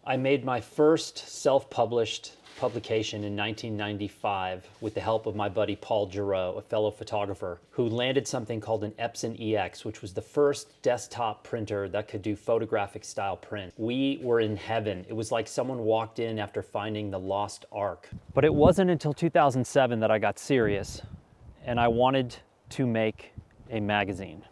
I made my first self-published publication in 1995 with the help of my buddy Paul Giroux, a fellow photographer, who landed something called an Epson EX, which was the first desktop printer that could do photographic style print. We were in heaven. It was like someone walked in after finding the lost ark. But it wasn't until 2007 that I got serious and I wanted to make a magazine.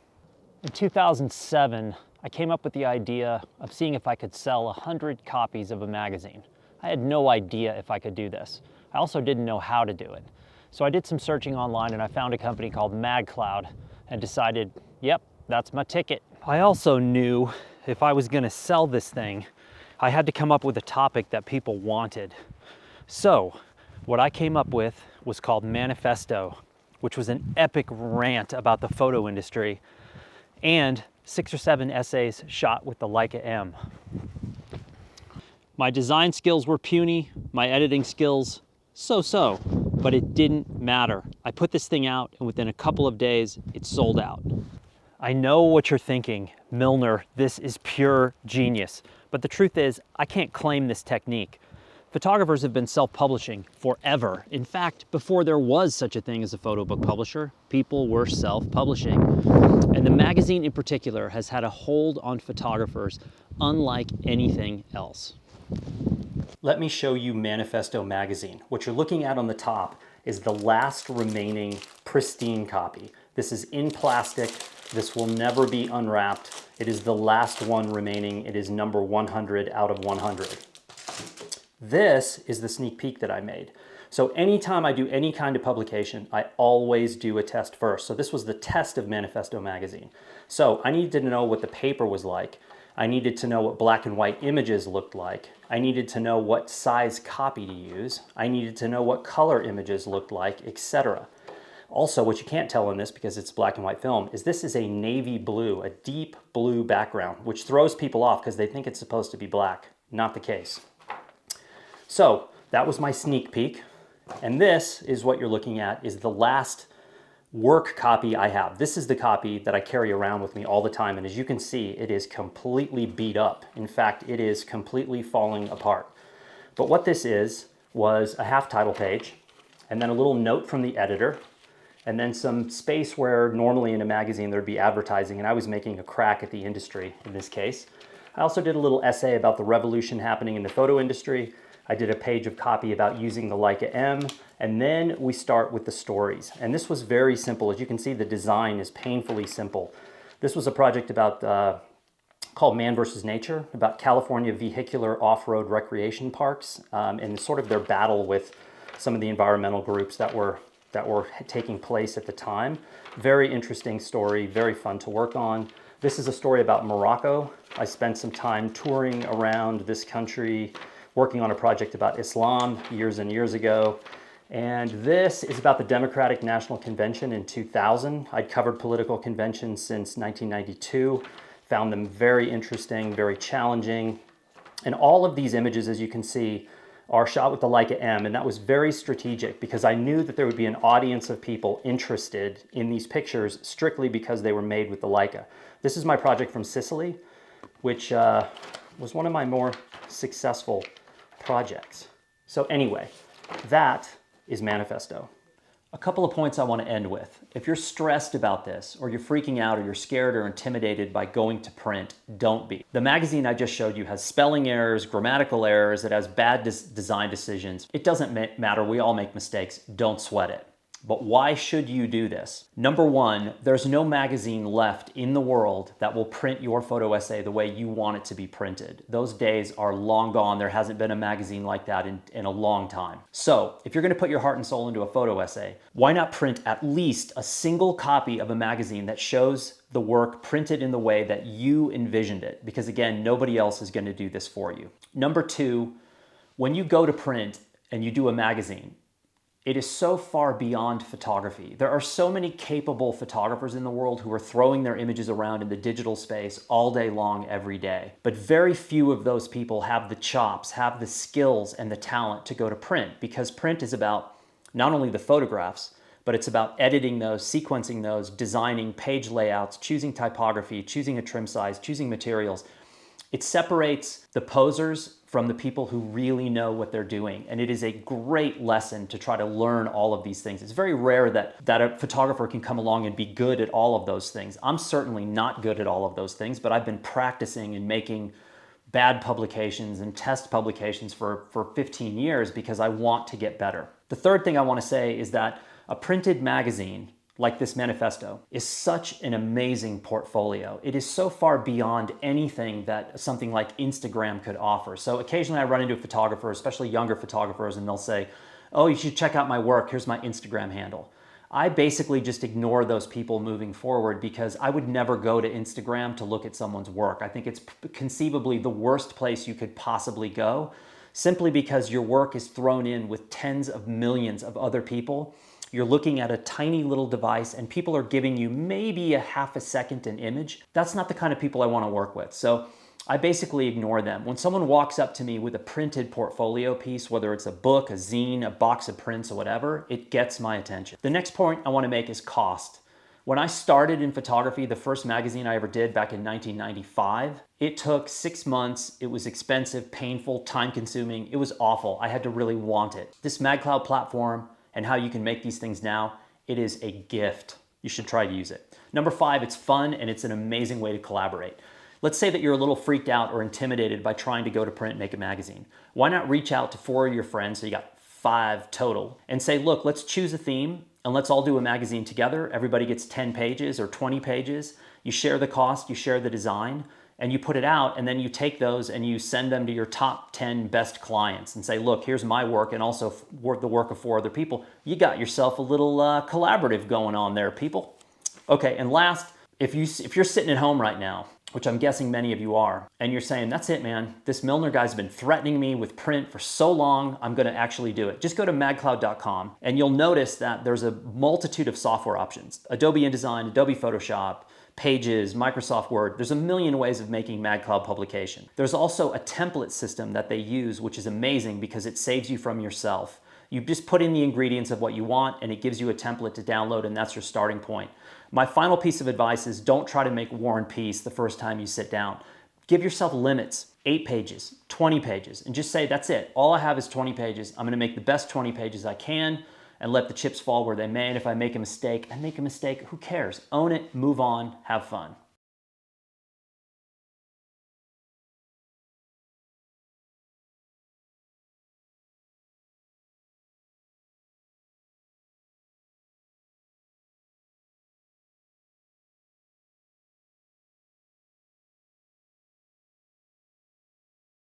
In 2007, I came up with the idea of seeing if I could sell 100 copies of a magazine. I had no idea if I could do this. I also didn't know how to do it. So I did some searching online and I found a company called MagCloud and decided, yep, that's my ticket. I also knew if I was gonna sell this thing, I had to come up with a topic that people wanted. So what I came up with was called Manifesto, which was an epic rant about the photo industry and 6 or 7 essays shot with the Leica M. My design skills were puny, my editing skills so-so, but it didn't matter. I put this thing out and within a couple of days, it sold out. I know what you're thinking, Milnor, this is pure genius. But the truth is, I can't claim this technique. Photographers have been self-publishing forever. In fact, before there was such a thing as a photo book publisher, people were self-publishing. And the magazine in particular has had a hold on photographers unlike anything else. Let me show you Manifesto Magazine. What you're looking at on the top is the last remaining pristine copy. This is in plastic. This will never be unwrapped. It is the last one remaining. It is number 100 out of 100. This is the sneak peek that I made. So anytime I do any kind of publication, I always do a test first. So this was the test of Manifesto Magazine. So I needed to know what the paper was like. I needed to know what black and white images looked like. I needed to know what size copy to use. I needed to know what color images looked like, etc. Also, what you can't tell in this, because it's black and white film, is this is a navy blue, a deep blue background, which throws people off because they think it's supposed to be black. Not the case. So that was my sneak peek. And this is what you're looking at, is the last work copy I have. This is the copy that I carry around with me all the time. And as you can see, it is completely beat up. In fact, it is completely falling apart. But what this is was a half title page, and then a little note from the editor, and then some space where normally in a magazine there'd be advertising, and I was making a crack at the industry in this case. I also did a little essay about the revolution happening in the photo industry. I did a page of copy about using the Leica M, and then we start with the stories. And this was very simple. As you can see, the design is painfully simple. This was a project about called Man vs. Nature, about California vehicular off-road recreation parks, and sort of their battle with some of the environmental groups that were taking place at the time. Very interesting story, very fun to work on. This is a story about Morocco. I spent some time touring around this country, working on a project about Islam years and years ago. And this is about the Democratic National Convention in 2000. I'd covered political conventions since 1992, found them very interesting, very challenging. And all of these images, as you can see, are shot with the Leica M, and that was very strategic because I knew that there would be an audience of people interested in these pictures strictly because they were made with the Leica. This is my project from Sicily, which was one of my more successful projects. So anyway, that is Manifesto. A couple of points I want to end with. If you're stressed about this, or you're freaking out, or you're scared or intimidated by going to print, don't be. The magazine I just showed you has spelling errors, grammatical errors, it has bad design decisions. It doesn't matter, we all make mistakes, don't sweat it. But why should you do this? Number one, there's no magazine left in the world that will print your photo essay the way you want it to be printed. Those days are long gone. There hasn't been a magazine like that in a long time. So if you're gonna put your heart and soul into a photo essay, why not print at least a single copy of a magazine that shows the work printed in the way that you envisioned it? Because again, nobody else is gonna do this for you. Number two, when you go to print and you do a magazine, it is so far beyond photography. There are so many capable photographers in the world who are throwing their images around in the digital space all day long, every day. But very few of those people have the chops, have the skills and the talent to go to print, because print is about not only the photographs, but it's about editing those, sequencing those, designing page layouts, choosing typography, choosing a trim size, choosing materials. It separates the posers from the people who really know what they're doing. And it is a great lesson to try to learn all of these things. It's very rare that a photographer can come along and be good at all of those things. I'm certainly not good at all of those things, but I've been practicing and making bad publications and test publications for 15 years because I want to get better. The third thing I want to say is that a printed magazine like this Manifesto is such an amazing portfolio. It is so far beyond anything that something like Instagram could offer. So occasionally I run into a photographer, especially younger photographers, and they'll say, oh, you should check out my work. Here's my Instagram handle. I basically just ignore those people moving forward because I would never go to Instagram to look at someone's work. I think it's conceivably the worst place you could possibly go, simply because your work is thrown in with tens of millions of other people. You're looking at a tiny little device and people are giving you maybe a half a second an image. That's not the kind of people I want to work with. So I basically ignore them. When someone walks up to me with a printed portfolio piece, whether it's a book, a zine, a box of prints, or whatever, it gets my attention. The next point I want to make is cost. When I started in photography, the first magazine I ever did back in 1995, it took 6 months. It was expensive, painful, time-consuming. It was awful. I had to really want it. This MagCloud platform and how you can make these things now, it is a gift. You should try to use it. Number 5, it's fun and it's an amazing way to collaborate. Let's say that you're a little freaked out or intimidated by trying to go to print and make a magazine. Why not reach out to 4 of your friends, so you got 5 total, and say, look, let's choose a theme and let's all do a magazine together. Everybody gets 10 pages or 20 pages. You share the cost, you share the design, and you put it out, and then you take those and you send them to your top 10 best clients and say, look, here's my work and also the work of 4 other people. You got yourself a little collaborative going on there, people. Okay, and last, if you're sitting at home right now, which I'm guessing many of you are, and you're saying, that's it, man, this Milnor guy's been threatening me with print for so long, I'm gonna actually do it. Just go to magcloud.com and you'll notice that there's a multitude of software options. Adobe InDesign, Adobe Photoshop, Pages, Microsoft Word. There's a million ways of making MagCloud publication. There's also a template system that they use, which is amazing because it saves you from yourself. You just put in the ingredients of what you want and it gives you a template to download, and that's your starting point. My final piece of advice is don't try to make War and Peace the first time you sit down. Give yourself limits, 8 pages, 20 pages, and just say, that's it. All I have is 20 pages. I'm gonna make the best 20 pages I can and let the chips fall where they may. And if I make a mistake, I make a mistake. Who cares? Own it, move on, have fun.